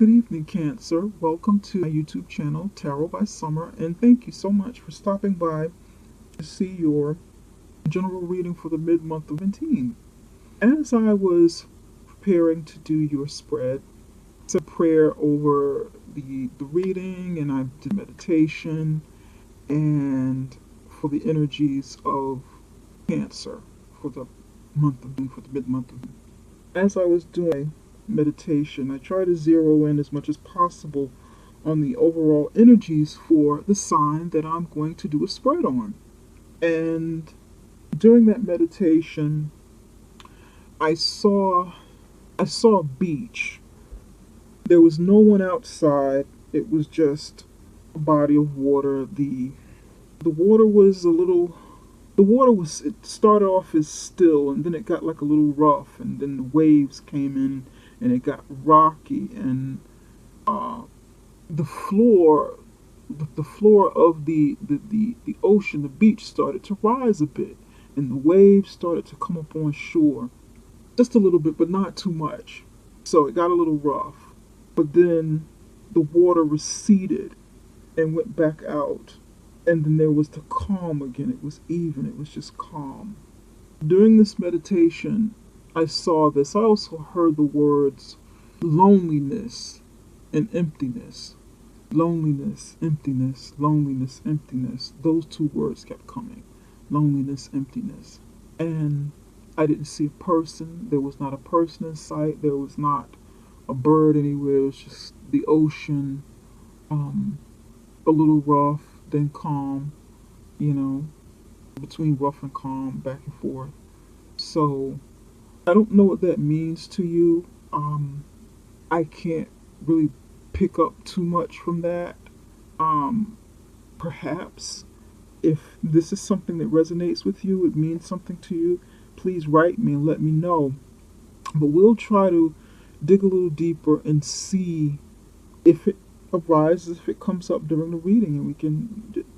Good evening, Cancer. Welcome to my YouTube channel, Tarot by Summer, and thank you so much for stopping by to see your general reading for the mid-month of 17. As I was preparing to do your spread, I said a prayer over the reading, and I did meditation, and for the energies of Cancer for the for the mid-month of. As I was doing meditation, I try to zero in as much as possible on the overall energies for the sign that I'm going to do a spread on. And during that meditation, I saw a beach. There was no one outside. It was just a body of water. The water was it started off as still, and then it got like a little rough, and then the waves came in and it got rocky, and uh, the floor the floor of the ocean, the beach, started to rise a bit, and the waves started to come up on shore just a little bit, but not too much. So it got a little rough, but then the water receded and went back out, and then there was the calm again. It was even, it was just calm. During this meditation, I saw this. I also heard the words loneliness and emptiness. Loneliness, emptiness, loneliness, emptiness. Those two words kept coming. Loneliness, emptiness. And I didn't see a person. There was not a person in sight. There was not a bird anywhere. It was just the ocean, a little rough, then calm, you know, between rough and calm, back and forth. So I don't know what that means to you. I can't really pick up too much from that. Um, Perhaps if this is something that resonates with you, it means something to you, please write me and let me know. But we'll try to dig a little deeper and see if it arises, if it comes up during the reading, and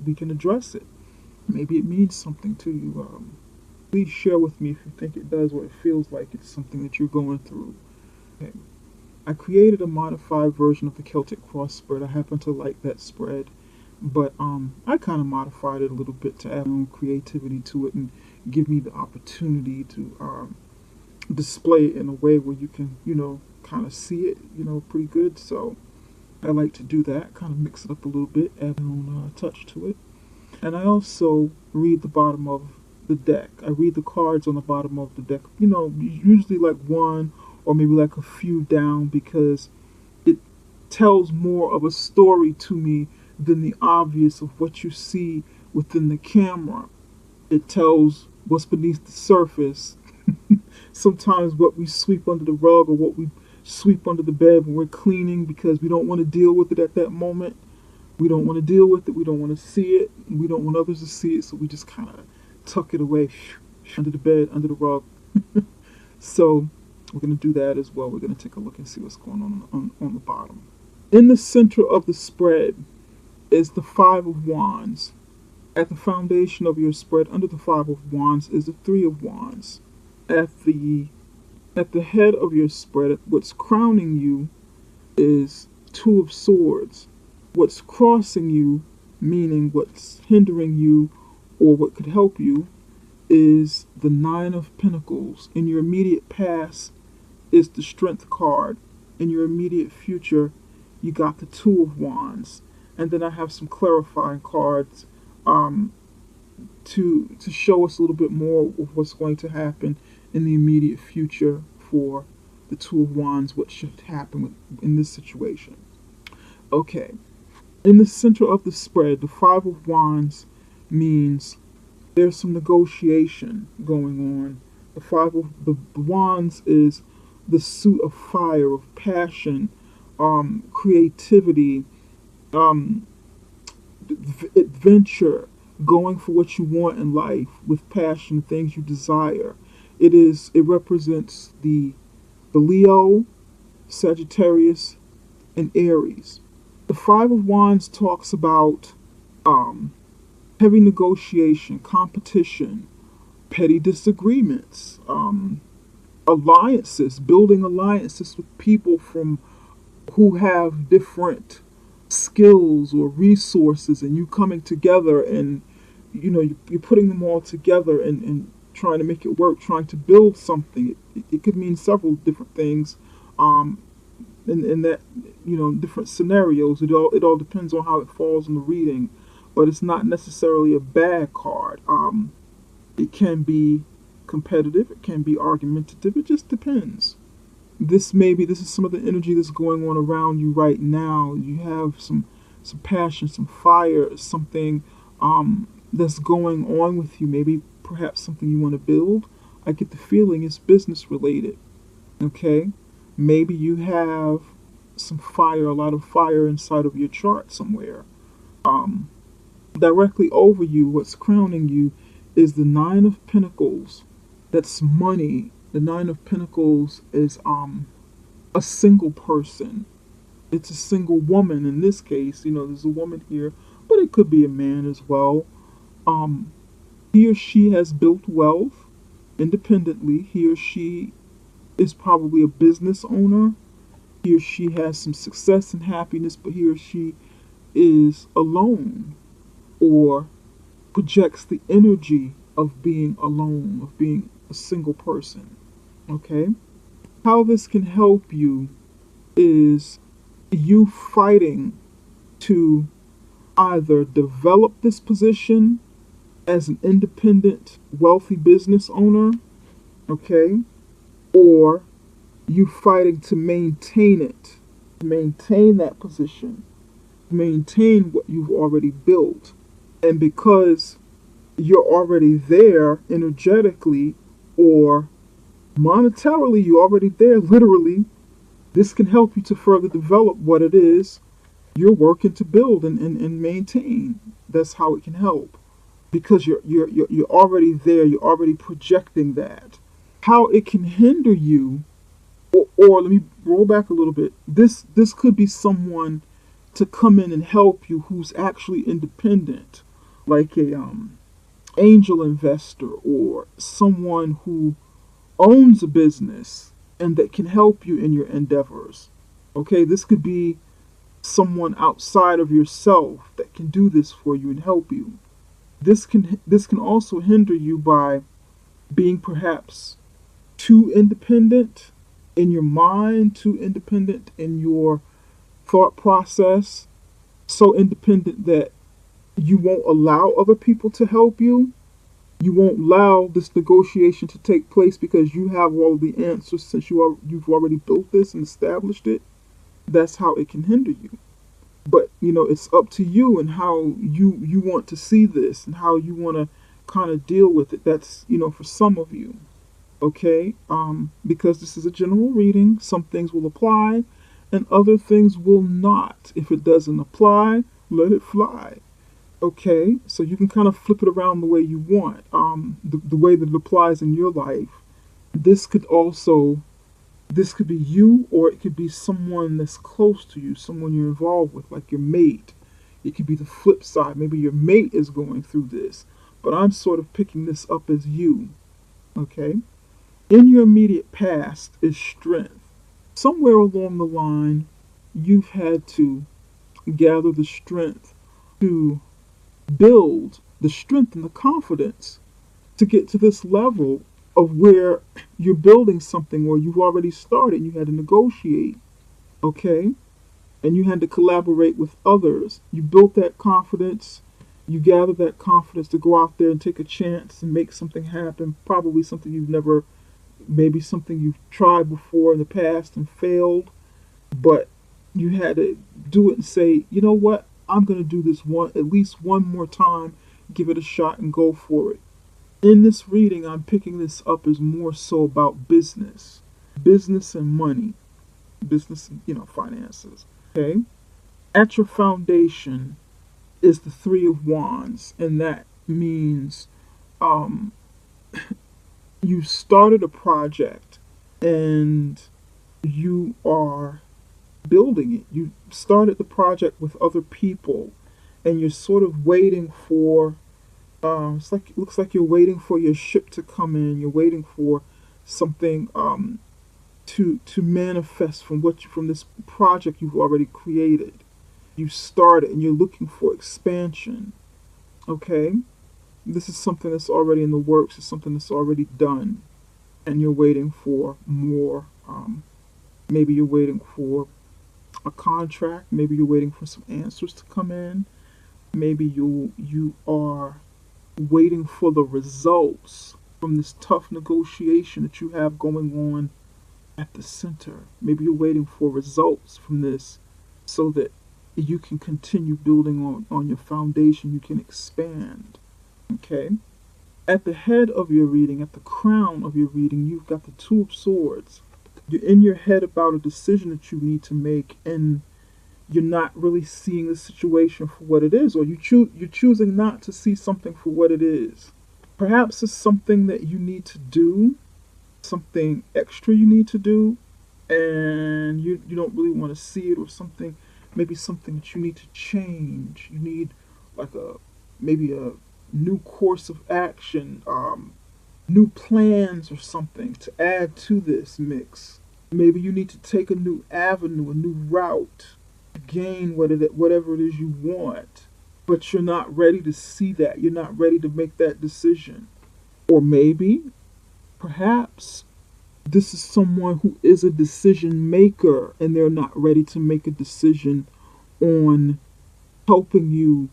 we can address it. Maybe it means something to you. Please share with me if you think it does, or it feels like it's something that you're going through. Okay. I created a modified version of the Celtic Cross spread. I happen to like that spread, but I kind of modified it a little bit to add my own creativity to it and give me the opportunity to display it in a way where you can, kind of see it, pretty good. So I like to do that, kind of mix it up a little bit, add my own touch to it. And I also read the bottom of the deck. I read the cards on the bottom of the deck, usually like one or maybe like a few down, because it tells more of a story to me than the obvious of what you see within the camera. It tells what's beneath the surface. Sometimes what we sweep under the rug, or what we sweep under the bed when we're cleaning, because we don't want to deal with it at that moment. We don't want to deal with it. We don't want to see it. We don't want others to see it. So we just kind of tuck it away under the bed, under the rug. So we're going to do that as well. We're going to take a look and see what's going on the bottom. In the center of the spread is the Five of Wands. At the foundation of your spread, under the Five of Wands, is the Three of Wands. At the head of your spread, what's crowning you, is Two of Swords. What's crossing you, meaning what's hindering you or what could help you, is the Nine of Pentacles. In your immediate past is the Strength card. In your immediate future, you got the Two of Wands. And then I have some clarifying cards to show us a little bit more of what's going to happen in the immediate future for the Two of Wands, what should happen in this situation. Okay. In the center of the spread, the Five of Wands means there's some negotiation going on. The Five of the Wands is the suit of fire, of passion, creativity, adventure, going for what you want in life with passion, things you desire. It represents the Leo, Sagittarius, and Aries. The Five of Wands talks about heavy negotiation, competition, petty disagreements, alliances, building alliances with people from who have different skills or resources, and you coming together, and you're putting them all together, and trying to make it work, trying to build something. It could mean several different things, um, in that, different scenarios. It all depends on how it falls in the reading, but it's not necessarily a bad card. It can be competitive, it can be argumentative. It just depends. This is some of the energy that's going on around you right now. You have some passion, some fire, something that's going on with you. Maybe perhaps something you want to build. I get the feeling it's business related. Okay, maybe you have some fire, a lot of fire inside of your chart somewhere. Um, Directly over you, what's crowning you is the Nine of Pentacles. That's money. The Nine of Pentacles is a single person. It's a single woman in this case. There's a woman here, but it could be a man as well. Um, he or she has built wealth independently. He or she is probably a business owner. He or she has some success and happiness, but he or she is alone, or projects the energy of being alone, of being a single person. Okay? How this can help you is you fighting to either develop this position as an independent, wealthy business owner, okay, or you fighting to maintain it, maintain that position, maintain what you've already built. And because you're already there energetically or monetarily, you're already there literally, this can help you to further develop what it is you're working to build and maintain. That's how it can help. Because you're already there, you're already projecting that. How it can hinder you, or let me roll back a little bit. This could be someone to come in and help you who's actually independent, like a angel investor, or someone who owns a business and that can help you in your endeavors. Okay, this could be someone outside of yourself that can do this for you and help you. This can also hinder you by being perhaps too independent in your mind, too independent in your thought process, so independent that you won't allow other people to help you. You won't allow this negotiation to take place because you have all of the answers, since you've already built this and established it. That's how it can hinder you. But it's up to you and how you want to see this and how you want to kind of deal with it. That's for some of you. Okay, because this is a general reading, some things will apply and other things will not. If it doesn't apply, let it fly. Okay, so you can kind of flip it around the way you want, the way that it applies in your life. This could be you, or it could be someone that's close to you, someone you're involved with, like your mate. It could be the flip side. Maybe your mate is going through this, but I'm sort of picking this up as you. Okay? In your immediate past is strength. Somewhere along the line, you've had to gather the strength to build the strength and the confidence to get to this level of where you're building something, or you've already started. You had to negotiate, okay? And you had to collaborate with others. You built that confidence. You gathered that confidence to go out there and take a chance and make something happen. Probably something maybe something you've tried before in the past and failed, but you had to do it and say, you know what? I'm going to do this at least one more time, give it a shot and go for it. In this reading, I'm picking this up as more so about business and money, business and, finances. Okay. At your foundation is the Three of Wands, and that means, you started a project and you are building it. You started the project with other people, and you're sort of waiting for. It looks like you're waiting for your ship to come in. You're waiting for something to manifest from this project you've already created. You started and you're looking for expansion. Okay? This is something that's already in the works, it's something that's already done, and you're waiting for more. Maybe you're waiting for a contract, maybe you're waiting for some answers to come in, maybe you are waiting for the results from this tough negotiation that you have going on at the center. Maybe you're waiting for results from this so that you can continue building on your foundation, you can expand. Okay? At the head of your reading, at the crown of your reading, you've got the Two of Swords. You're in your head about a decision that you need to make, and you're not really seeing the situation for what it is, or you're choosing not to see something for what it is. Perhaps it's something that you need to do, something extra you need to do, and you don't really want to see it, or something, maybe something that you need to change. You need like maybe a new course of action, new plans or something to add to this mix. Maybe you need to take a new avenue, a new route to gain whatever it is you want, but you're not ready to see that. You're not ready to make that decision. Or maybe, perhaps, this is someone who is a decision maker and they're not ready to make a decision on helping you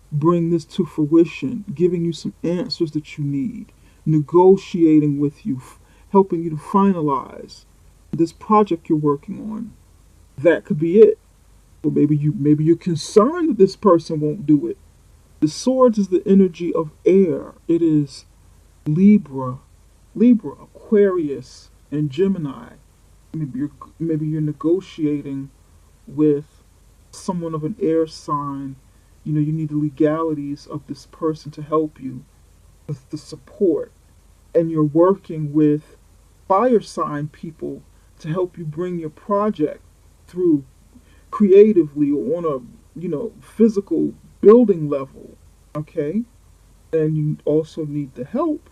bring this to fruition, giving you some answers that you need, negotiating with you, helping you to finalize this project you're working on. That could be it. Or maybe you're concerned that this person won't do it. The swords is the energy of air. It is Libra, Aquarius, and Gemini. Maybe you're negotiating with someone of an air sign. You know, you need the legalities of this person to help you with the support. And you're working with fire sign people to help you bring your project through creatively or on a, physical building level. Okay? And you also need the help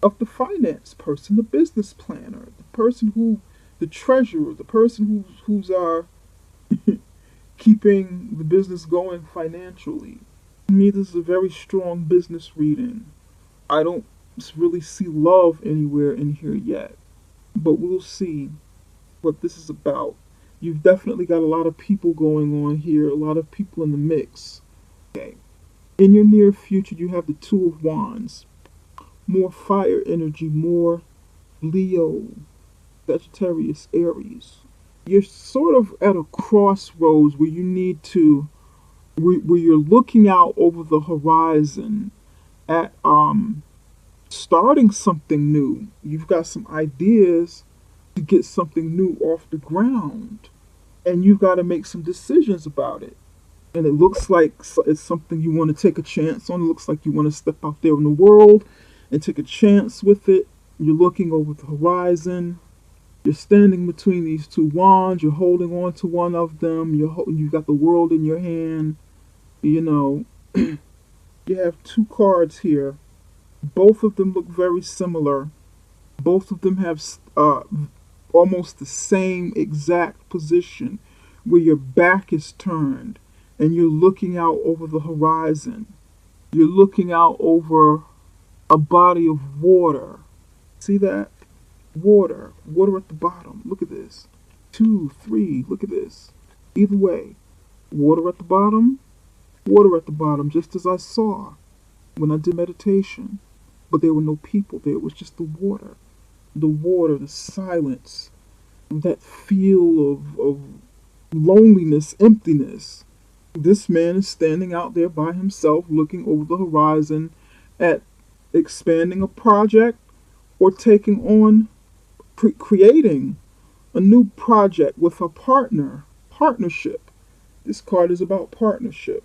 of the finance person, the business planner, the treasurer, the person who's keeping the business going financially. To me, this is a very strong business reading. I don't really see love anywhere in here yet, but we'll see what this is about. You've definitely got a lot of people going on here, a lot of people in the mix. Okay. In your near future, you have the Two of Wands. More fire energy, more Leo, Sagittarius, Aries. You're sort of at a crossroads where you need to, where you're looking out over the horizon at starting something new. You've got some ideas to get something new off the ground, and you've got to make some decisions about it. And it looks like it's something you want to take a chance on. It looks like you want to step out there in the world and take a chance with it. You're looking over the horizon. You're standing between these two wands. You're holding on to one of them. You've got the world in your hand. You have two cards here. Both of them look very similar. Both of them have almost the same exact position where your back is turned and you're looking out over the horizon. You're looking out over a body of water. See that? Water at the bottom. Look at this. 2, 3, look at this. Either way, water at the bottom, just as I saw when I did meditation. But there were no people there. It was just the water. The water, the silence, that feel of loneliness, emptiness. This man is standing out there by himself, looking over the horizon at expanding a project or taking on, creating a new project with a partnership. This card is about partnership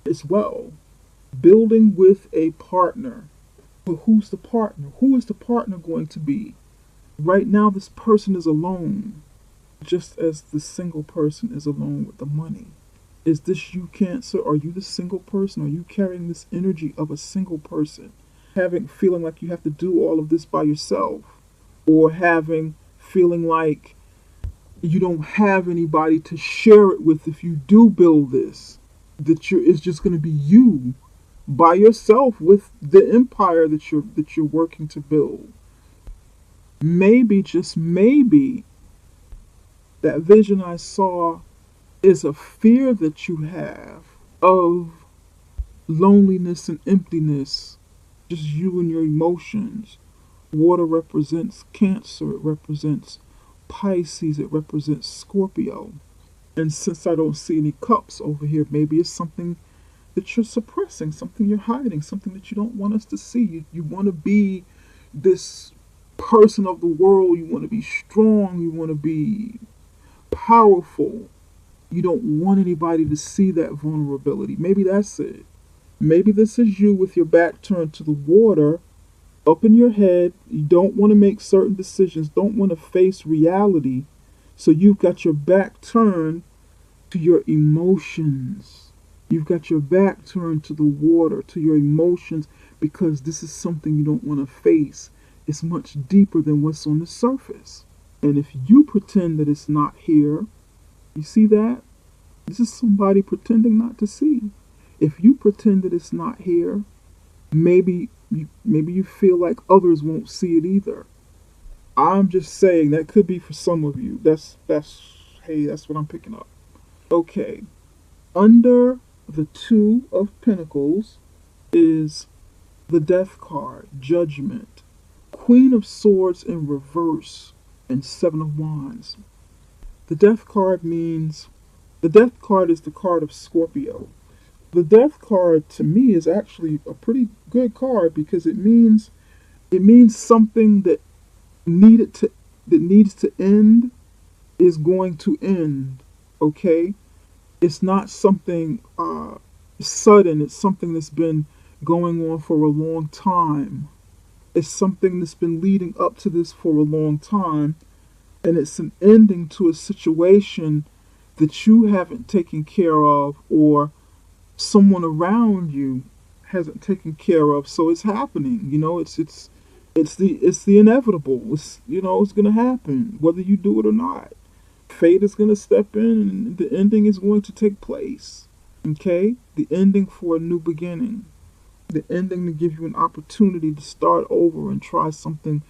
as well. Building with a partner. But who's the partner? Who is the partner going to be? Right now, this person is alone, just as the single person is alone with the money. Is this you, Cancer? Are you the single person? Are you carrying this energy of a single person? Feeling like you have to do all of this by yourself, or feeling like you don't have anybody to share it with if you do build this. That it's just going to be you by yourself with the empire that you're working to build. Maybe, just maybe, that vision I saw is a fear that you have of loneliness and emptiness, just you and your emotions. Water represents Cancer, it represents Pisces, it represents Scorpio. And since I don't see any cups over here, maybe it's something that you're suppressing, something you're hiding, something that you don't want us to see. You want to be this person of the world, you want to be strong, you want to be powerful. You don't want anybody to see that vulnerability. Maybe that's it. Maybe this is you with your back turned to the water, up in your head. You don't want to make certain decisions, don't want to face reality. So you've got your back turned to your emotions. You've got your back turned to the water, to your emotions, because this is something you don't want to face. It's much deeper than what's on the surface. And if you pretend that it's not here, you see that? This is somebody pretending not to see. If you pretend that it's not here, maybe you feel like others won't see it either. I'm just saying that could be for some of you. That's hey, that's what I'm picking up. Okay. Under the Two of Pentacles is the Death card, Judgment, Queen of Swords in reverse, and Seven of Wands. The Death card is the card of Scorpio. The Death card to me is actually a pretty good card because it means something that needs to end is going to end. Okay? It's not something sudden. It's something that's been going on for a long time. It's something that's been leading up to this for a long time, and it's an ending to a situation that you haven't taken care of, or someone around you hasn't taken care of. So it's happening. It's the inevitable. It's gonna happen whether you do it or not. Fate is gonna step in, and the ending is going to take place. Okay, the ending for a new beginning. The ending to give you an opportunity to start over and try something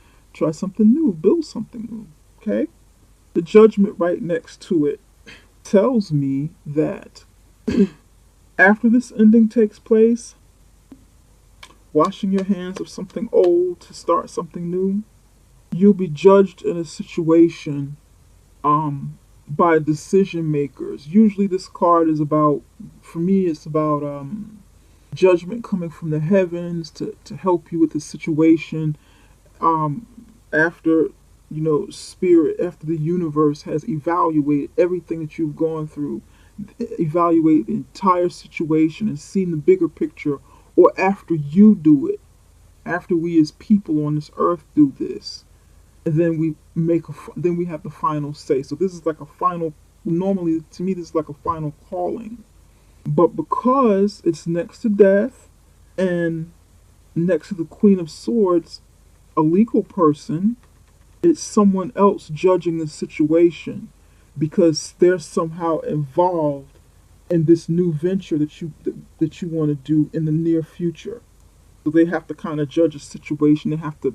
new, build something new. Okay, the Judgment right next to it tells me that after this ending takes place, washing your hands of something old to start something new, you'll be judged in a situation by decision makers. Usually this card is about, for me, it's about judgment coming from the heavens to help you with the situation, after spirit, after the universe has evaluated everything that you've gone through, evaluate the entire situation and seen the bigger picture, or after you do it, after we as people on this earth do this, and then we have the final say. So this is like a final, normally to me this is like a final calling. But because it's next to death and next to the Queen of Swords, a legal person, it's someone else judging the situation because they're somehow involved in this new venture that you want to do in the near future. So they have to kind of judge a situation. They have to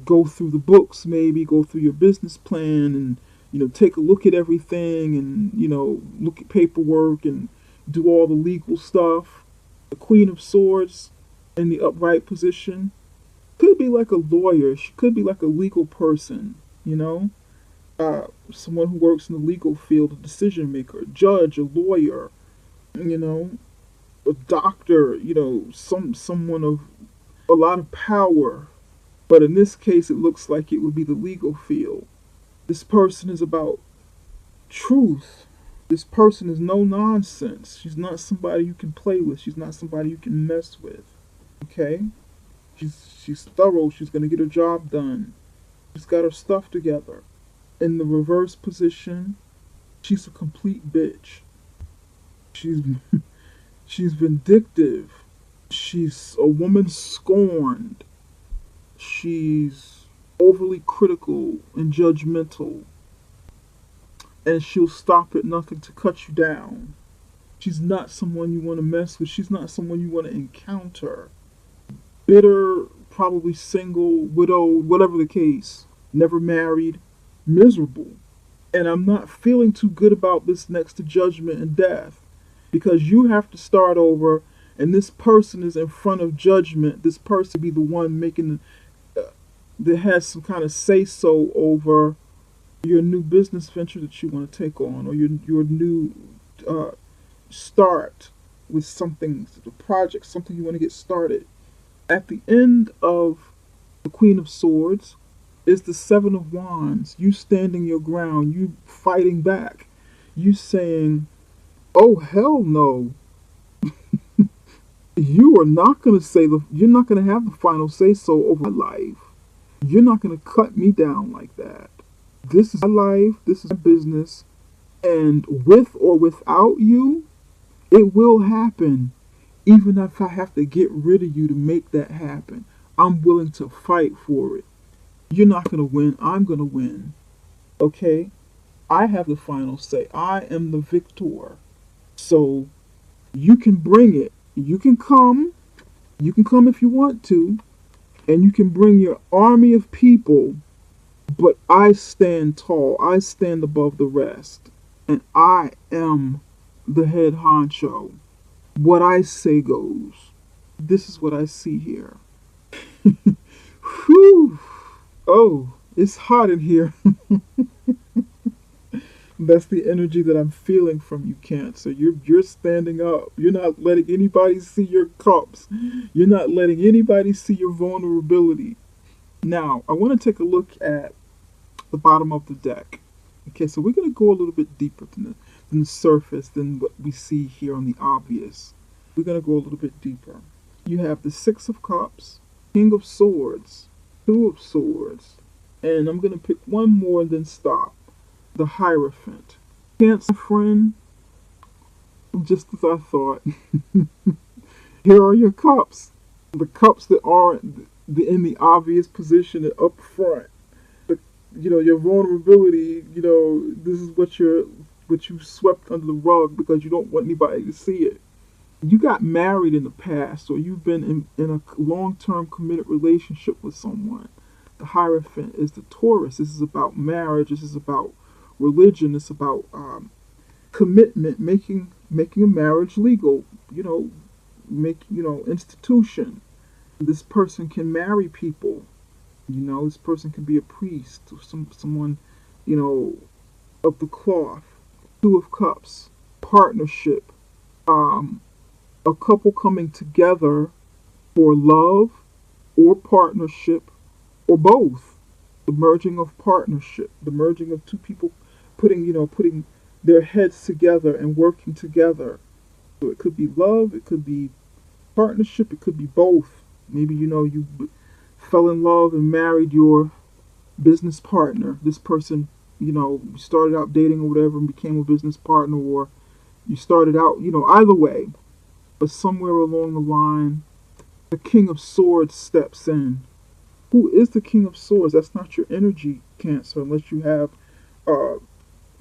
go through the books, maybe go through your business plan, and take a look at everything, and look at paperwork and do all the legal stuff. The Queen of Swords in the upright position could be like a lawyer. She could be like a legal person, someone who works in the legal field, a decision maker, a judge, a lawyer, a doctor, someone of a lot of power. But in this case, it looks like it would be the legal field. This person is about truth. This person is no nonsense. She's not somebody you can play with. She's not somebody you can mess with. Okay? She's thorough. She's going to get her job done. She's got her stuff together. In the reverse position, she's a complete bitch. She's vindictive. She's a woman scorned. She's overly critical and judgmental, and she'll stop at nothing to cut you down. She's not someone you want to mess with. She's not someone you want to encounter. Bitter, probably single, widowed, whatever the case, never married, miserable. And I'm not feeling too good about this next to judgment and death, because you have to start over, and this person is in front of judgment. This person be the one making that has some kind of say so over your new business venture that you want to take on, or your new uh, start with something, the project, something you want to get started. At the end of the Queen of Swords is the Seven of Wands. You standing your ground, you fighting back, you saying, "Oh hell no! You are not gonna say the. You're not gonna have the final say so over my life. You're not gonna cut me down like that. This is my life. This is my business, and with or without you, it will happen. Even if I have to get rid of you to make that happen, I'm willing to fight for it. You're not gonna win. I'm gonna win. Okay? I have the final say. I am the victor. So you can bring it. You can come. You can come if you want to, and you can bring your army of people, but I stand tall. I stand above the rest, and I am the head honcho. What I say goes. This is what I see here. Whew. Oh, it's hot in here. That's the energy that I'm feeling from you, Cancer. You're standing up. You're not letting anybody see your cups. You're not letting anybody see your vulnerability. Now, I want to take a look at the bottom of the deck. Okay, so we're going to go a little bit deeper than the surface, than what we see here on the obvious. We're going to go a little bit deeper. You have the Six of Cups, King of Swords, Two of Swords, and I'm going to pick one more and then stop. The Hierophant. Cancer friend, just as I thought. Here are your cups. The cups that aren't in the obvious position and up front. But your vulnerability, this is what you swept under the rug because you don't want anybody to see it. You got married in the past, or you've been in a long-term committed relationship with someone. The Hierophant is the Taurus. This is about marriage. This is about religion. It's about commitment, making a marriage legal. Institution. This person can marry people. This person can be a priest or someone, of the cloth. Two of Cups, partnership. A couple coming together for love or partnership or both. The merging of partnership, the merging of two people putting their heads together and working together. So it could be love, it could be partnership, it could be both. Maybe you fell in love and married your business partner. This person, you started out dating or whatever and became a business partner, or you started out, either way. But somewhere along the line, the King of Swords steps in. Who is the King of Swords? That's not your energy, Cancer, unless you have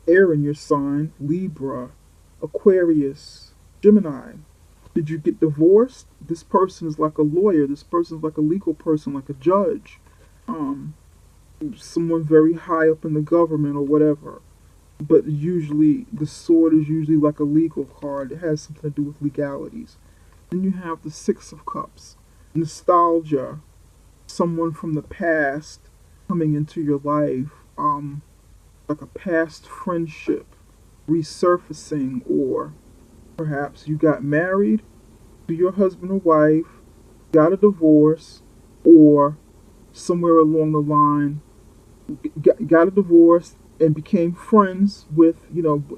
air in your sign. Libra, Aquarius, Gemini. Did you get divorced? This person is like a lawyer. This person is like a legal person, like a judge. Someone very high up in the government or whatever. But usually, the sword is usually like a legal card. It has something to do with legalities. Then you have the Six of Cups. Nostalgia. Someone from the past coming into your life. Like a past friendship resurfacing, or perhaps you got married to your husband or wife, got a divorce, or somewhere along the line got a divorce and became friends with, you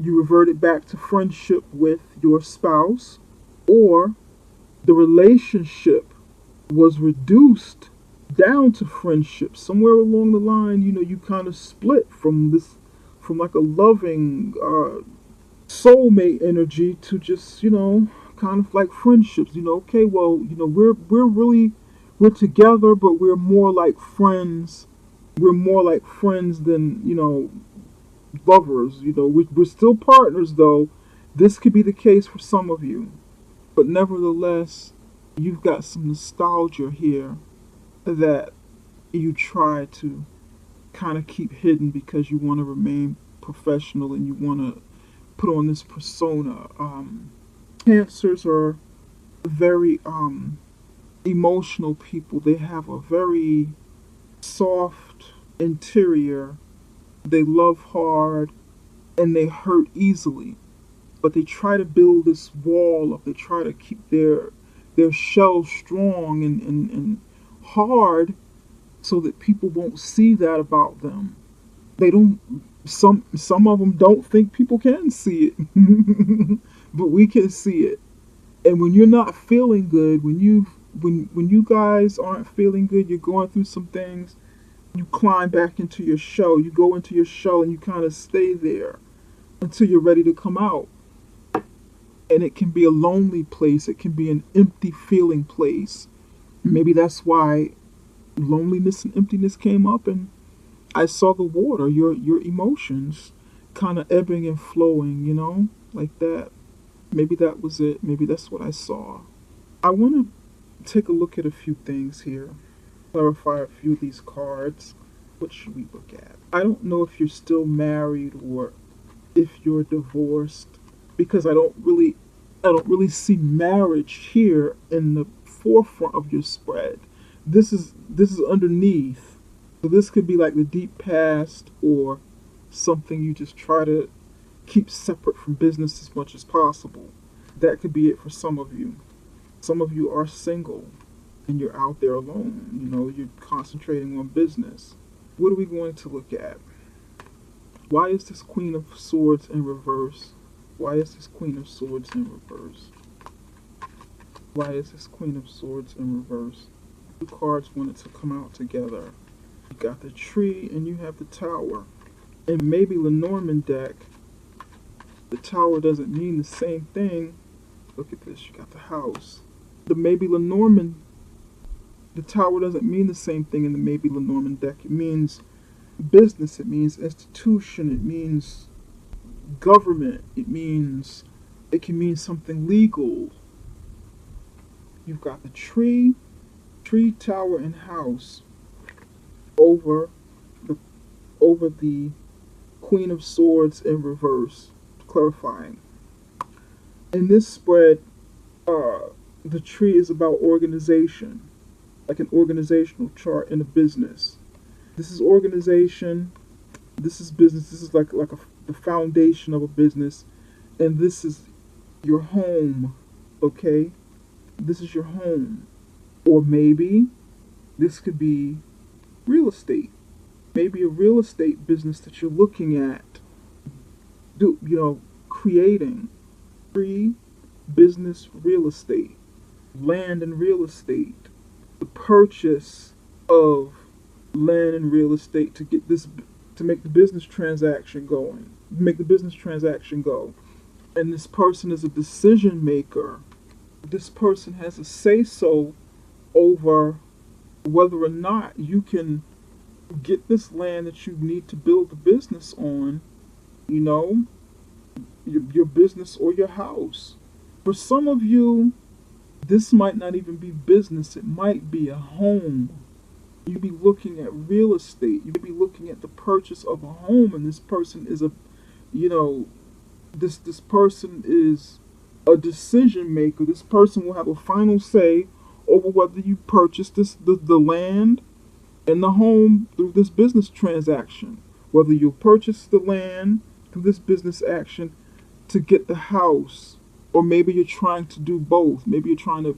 reverted back to friendship with your spouse, or the relationship was reduced down to friendship. Somewhere along the line, you kind of split from like a loving soulmate energy to just, kind of like friendships. Okay, well, we're really we're together, but we're more like friends. We're more like friends than, lovers. We're still partners, though. This could be the case for some of you. But nevertheless, you've got some nostalgia here that you try to kind of keep hidden because you want to remain professional and you want to put on this persona. Cancers are very emotional people. They have a very soft interior. They love hard and they hurt easily. But they try to build this wall up. They try to keep their shell strong and hard so that people won't see that about them. They don't. Some of them don't think people can see it, but we can see it. And when you're not feeling good, when you guys aren't feeling good, you're going through some things. You climb back into your shell. You go into your shell and you kind of stay there until you're ready to come out. And it can be a lonely place. It can be an empty feeling place. Maybe that's why loneliness and emptiness came up, and I saw the water, your emotions kind of ebbing and flowing, like that. Maybe that was it. Maybe that's what I saw. I want to take a look at a few things here, clarify a few of these cards. What should we look at? I don't know if you're still married or if you're divorced, because I don't really see marriage here in the forefront of your spread. This is underneath. So this could be like the deep past or something you just try to keep separate from business as much as possible. That could be it for some of you. Some of you are single and you're out there alone. You're concentrating on business. What are we going to look at? Why is this Queen of Swords in reverse? Why is this Queen of Swords in reverse? Why is this Queen of Swords in reverse? Two cards wanted to come out together. You got the Tree and you have the Tower. In maybe Lenormand deck, the Tower doesn't mean the same thing. Look at this, you got the House. The maybe Lenormand, the Tower doesn't mean the same thing in the maybe Lenormand deck. It means business, it means institution, it means government, it can mean something legal. You've got the Tree, Tower, and House over the Queen of Swords in reverse, clarifying. In this spread, the Tree is about organization, like an organizational chart in a business. This is organization, this is business, this is like the foundation of a business, and this is your home, okay? This is your home. Or maybe this could be real estate. Maybe a real estate business that you're looking at, creating. Free business real estate, land and real estate, the purchase of land and real estate to make the business transaction going, make the business transaction go. And this person is a decision maker. This person has a say-so over whether or not you can get this land that you need to build the business on, your business or your house. For some of you, this might not even be business. It might be a home. You'd be looking at real estate. You'd be looking at the purchase of a home, and this person is this person is a decision maker. This person will have a final say over whether you purchase the land and the home through this business transaction. Whether you purchase the land through this business action to get the house, or maybe you're trying to do both. Maybe you're trying to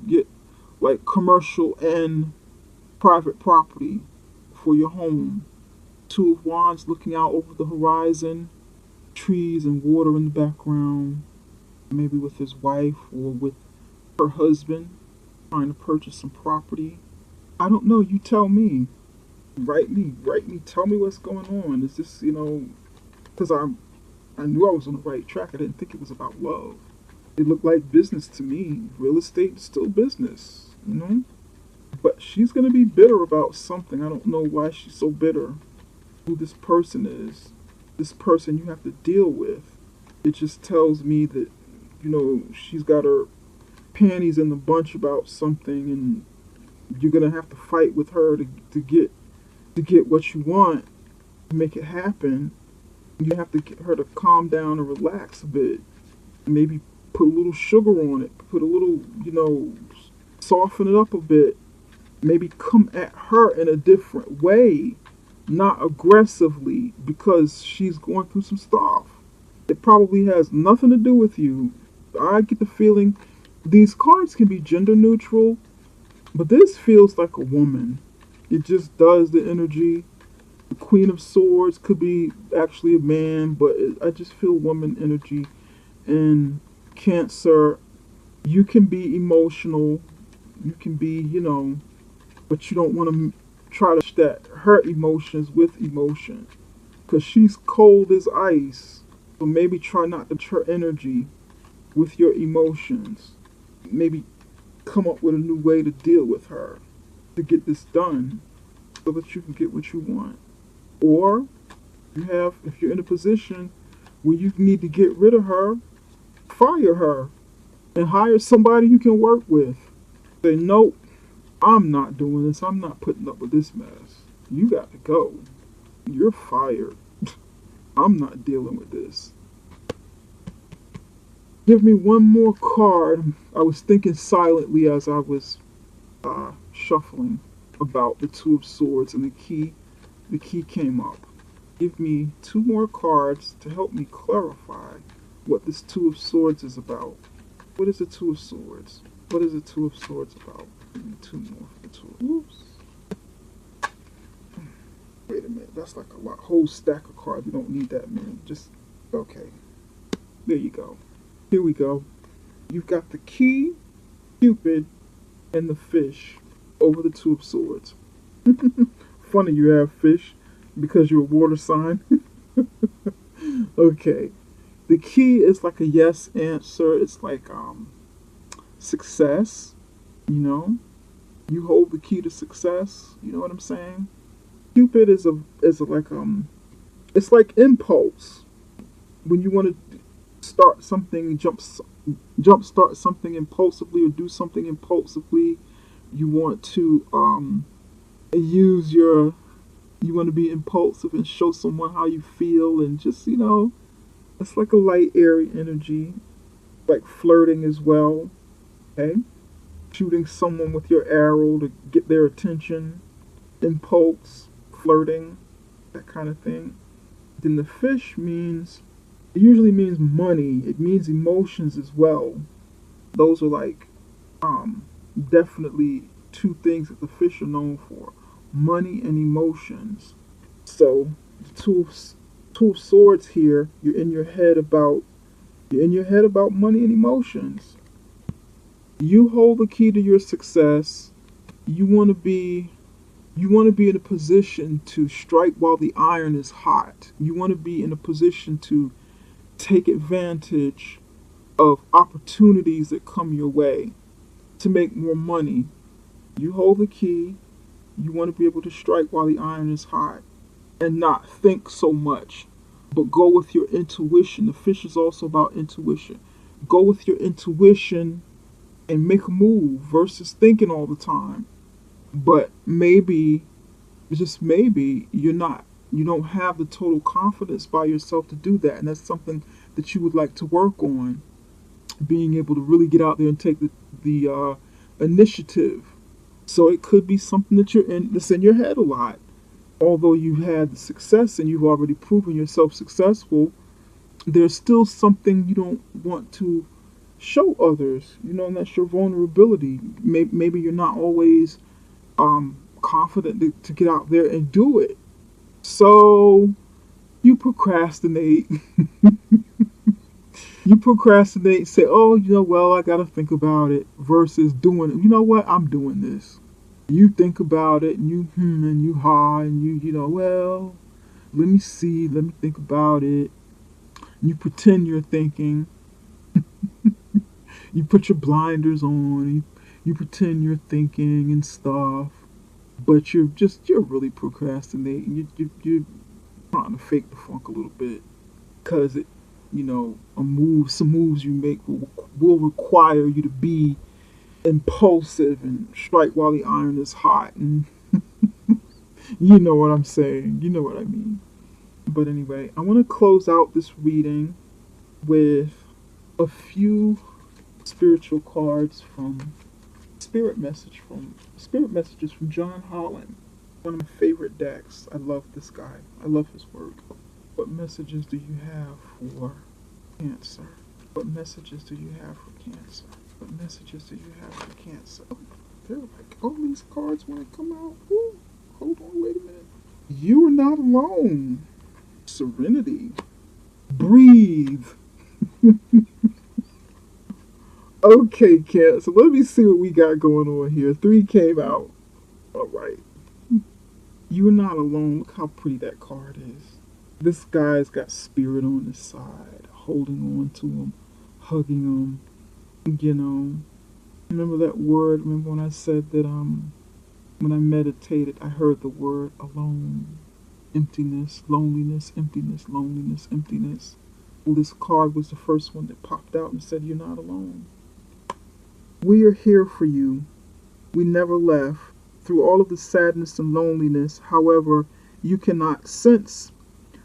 get like commercial and private property for your home. Two of Wands looking out over the horizon, trees and water in the background, maybe with his wife or with her husband trying to purchase some property. I don't know, you tell me. Write me, tell me what's going on. Is this, because I knew I was on the right track. I didn't think it was about love. It looked like business to me. Real estate is still business, But she's going to be bitter about something. I don't know why she's so bitter. Who this person is. This person you have to deal with. It just tells me that, she's got her panties in the bunch about something, and you're going to have to fight with her to get what you want, to make it happen. You have to get her to calm down and relax a bit. Maybe put a little sugar on it. Put a little, soften it up a bit. Maybe come at her in a different way, not aggressively, because she's going through some stuff. It probably has nothing to do with you. I get the feeling these cards can be gender neutral, but this feels like a woman. It just does, the energy. The Queen of Swords could be actually a man, but I just feel woman energy. And Cancer, you can be emotional. You can be, but you don't want to try to that her emotions with emotion, because she's cold as ice. So maybe try not to her energy with your emotions. Maybe come up with a new way to deal with her to get this done so that you can get what you want. Or if you're in a position where you need to get rid of her, fire her and hire somebody you can work with. Say, nope, I'm not doing this. I'm not putting up with this mess. You got to go. You're fired. I'm not dealing with this. Give me one more card. I was thinking silently as I was shuffling about the Two of Swords, and the key came up. Give me two more cards to help me clarify what this Two of Swords is about. What is the Two of Swords? What is the Two of Swords about? Give me two more for the Two. Oops. Wait a minute. That's like a whole stack of cards. We don't need that many. Just, okay. There you go. Here we go. You've got the key, Cupid, and the fish over the Two of Swords. Funny you have fish because you're a water sign. Okay. The key is like a yes answer. It's like success. You hold the key to success. You know what I'm saying? Cupid is it's like impulse. When you want to start something, jump start something impulsively or do something impulsively, you want to you want to be impulsive and show someone how you feel, and just, it's like a light, airy energy, like flirting as well. Okay? Shooting someone with your arrow to get their attention, impulse, flirting, that kind of thing. Then the fish it usually means money. It means emotions as well. Those are like definitely two things that the fish are known for: money and emotions. So the two of swords here, you're in your head about money and emotions. You hold the key to your success. You want to be in a position to strike while the iron is hot. You want to be in a position to take advantage of opportunities that come your way to make more money. You hold the key. You want to be able to strike while the iron is hot and not think so much, but go with your intuition. The fish is also about intuition. Go with your intuition and make a move versus thinking all the time. But maybe, just maybe, you don't have the total confidence by yourself to do that, and that's something that you would like to work on. Being able to really get out there and take the initiative. So it could be something that's in your head a lot. Although you've had the success and you've already proven yourself successful, there's still something you don't want to show others. And that's your vulnerability. Maybe you're not always confident to get out there and do it. So you procrastinate. You procrastinate, say, oh, well, I got to think about it, versus doing it. You know what? I'm doing this. You think about it, and and you ha, and well, let me see, let me think about it. You pretend you're thinking. You put your blinders on. You pretend you're thinking and stuff, but you're really procrastinating. You're trying to fake the funk a little bit, because it, some moves you make will require you to be impulsive and strike while the iron is hot, and you know what I'm saying. You know what I mean. But anyway, I want to close out this reading with a few spiritual cards from Spirit Messages from John Holland. One of my favorite decks. I love this guy. I love his work. What messages do you have for Cancer? What messages do you have for Cancer? What messages do you have for Cancer? Oh, they're like all these cards when they come out. Ooh, hold on, wait a minute. You are not alone. Serenity. Breathe. Okay, Cancer. Let me see what we got going on here. 3 came out. All right. You're not alone. Look how pretty that card is. This guy's got spirit on his side, holding on to him, hugging him. Remember that word? Remember when I said that when I meditated, I heard the word alone, emptiness, loneliness, emptiness, loneliness, emptiness. Well, this card was the first one that popped out and said, "You're not alone. We are here for you. We never left. Through all of the sadness and loneliness, however, you cannot sense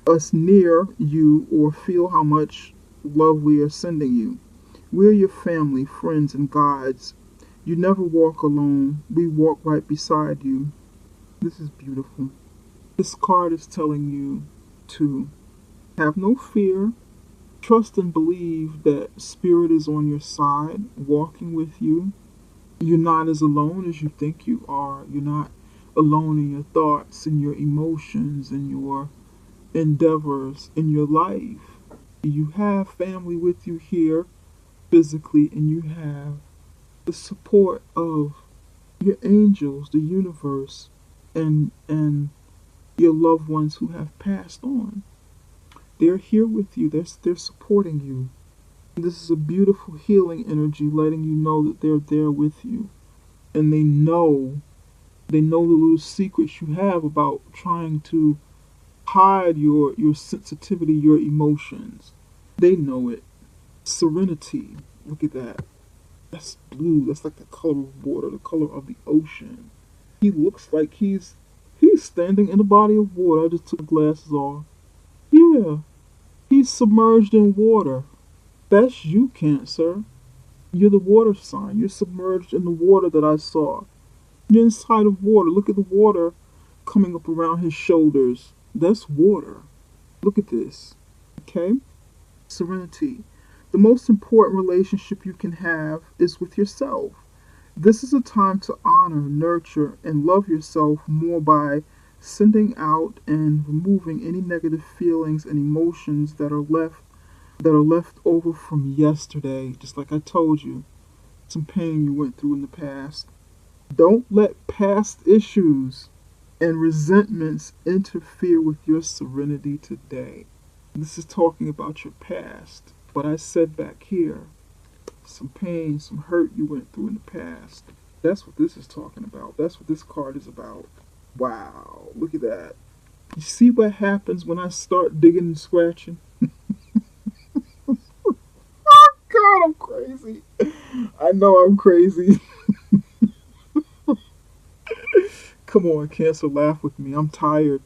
us near you or feel how much love we are sending you. We're your family, friends, and guides. You never walk alone. We walk right beside you." This is beautiful. This card is telling you to have no fear, trust and believe that Spirit is on your side, walking with you. You're not as alone as you think you are. You're not alone in your thoughts and your emotions and your endeavors in your life. You have family with you here physically, and you have the support of your angels, the universe, and your loved ones who have passed on. They're here with you. They're supporting you. This is a beautiful healing energy, letting you know that they're there with you, and they know the little secrets you have about trying to hide your sensitivity, your emotions. They know it. Serenity. Look at that. That's blue. That's like the color of water, the color of the ocean. He looks like he's standing in a body of water. I just took the glasses off. Yeah, he's submerged in water. That's you, Cancer. You're the water sign. You're submerged in the water that I saw. You're inside of water. Look at the water coming up around his shoulders. That's water. Look at this. Okay? Serenity. The most important relationship you can have is with yourself. This is a time to honor, nurture, and love yourself more by sending out and removing any negative feelings and emotions that are left over from yesterday, just like I told you, some pain you went through in the past. Don't let past issues and resentments interfere with your serenity today. This is talking about your past, but I said back here, some pain, some hurt you went through in the past. That's what this is talking about. That's what this card is about. Wow, look at that. You see what happens when I start digging and scratching? God, I'm crazy. I know I'm crazy. Come on, Cancer, laugh with me. I'm tired.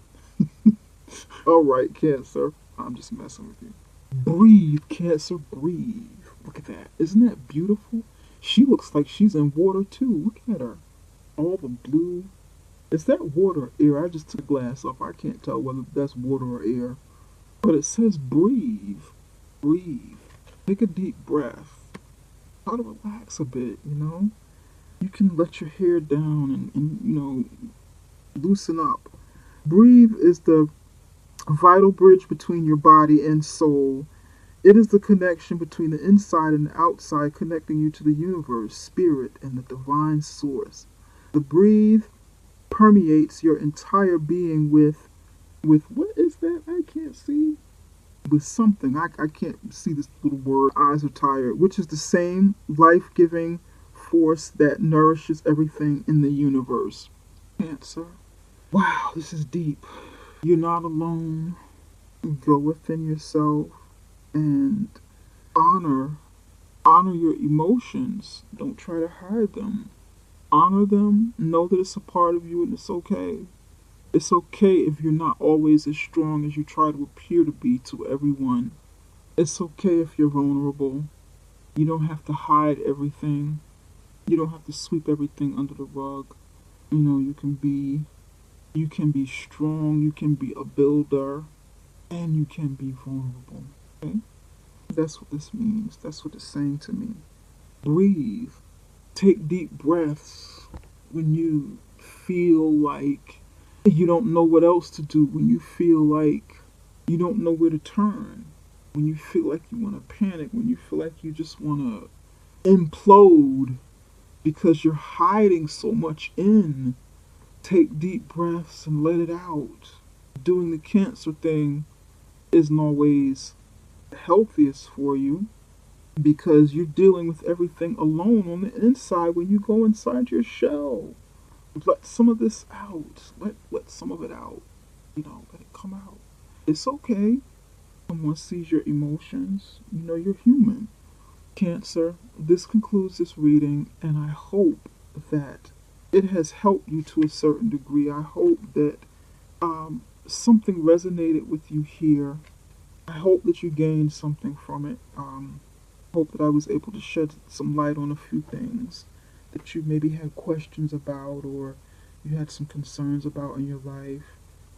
All right, Cancer. I'm just messing with you. Breathe, Cancer, breathe. Look at that. Isn't that beautiful? She looks like she's in water too. Look at her. All the blue. Is that water or air? I just took the glass off. I can't tell whether that's water or air. But it says breathe. Breathe. Take a deep breath. Try to relax a bit, you know? You can let your hair down and loosen up. Breathe is the vital bridge between your body and soul. It is the connection between the inside and the outside, connecting you to the universe, spirit, and the divine source. The breathe permeates your entire being with what is that? I can't see. With something. I can't see this little word. Eyes are tired. Which is the same life-giving force that nourishes everything in the universe. Cancer. Wow, this is deep. You're not alone. Go within yourself and honor your emotions. Don't try to hide them. Honor them. Know that it's a part of you and it's okay. It's okay if you're not always as strong as you try to appear to be to everyone. It's okay if you're vulnerable. You don't have to hide everything. You don't have to sweep everything under the rug. You can be strong, you can be a builder, and you can be vulnerable. Okay? That's what this means. That's what it's saying to me. Breathe. Take deep breaths when you feel like you don't know what else to do, when you feel like you don't know where to turn, when you feel like you want to panic, when you feel like you just want to implode because you're hiding so much in. Take deep breaths and let it out. Doing the cancer thing isn't always the healthiest for you because you're dealing with everything alone on the inside when you go inside your shell. Let some of this out. Let some of it out. Let it come out. It's okay. Someone sees your emotions. You're human. Cancer, this concludes this reading, and I hope that it has helped you to a certain degree. I hope that something resonated with you here. I hope that you gained something from it. I hope that I was able to shed some light on a few things that you maybe had questions about or you had some concerns about in your life.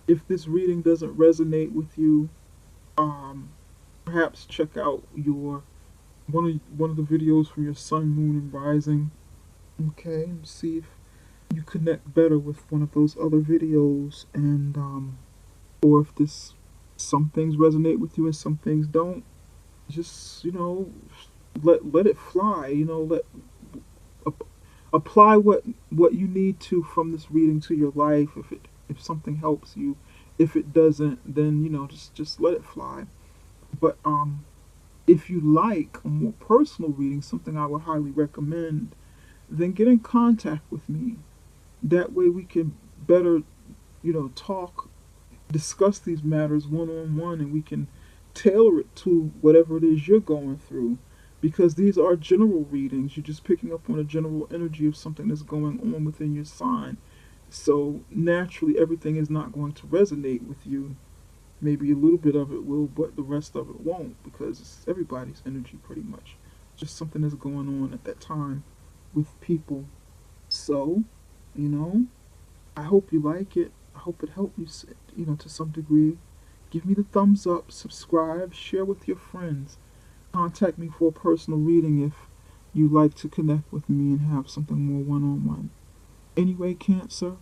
If this reading doesn't resonate with you, perhaps check out your one of the videos from your sun, moon, and rising. Okay, and see if you connect better with one of those other videos, and or if some things resonate with you and some things don't. Just let it fly. Apply what you need to from this reading to your life. If something helps you, if it doesn't, then just let it fly. But if you like a more personal reading, something I would highly recommend, then get in contact with me. That way we can better, talk, discuss these matters one-on-one, and we can tailor it to whatever it is you're going through. Because these are general readings. You're just picking up on a general energy of something that's going on within your sign. So naturally, everything is not going to resonate with you. Maybe a little bit of it will, but the rest of it won't, because it's everybody's energy pretty much. Just something that's going on at that time with people. So, I hope you like it. I hope it helped you, to some degree. Give me the thumbs up, subscribe, share with your friends. Contact me for a personal reading if you'd like to connect with me and have something more one-on-one. Anyway, Cancer,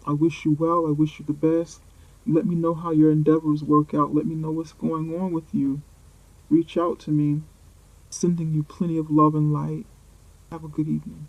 I wish you well. I wish you the best. Let me know how your endeavors work out. Let me know what's going on with you. Reach out to me. Sending you plenty of love and light. Have a good evening.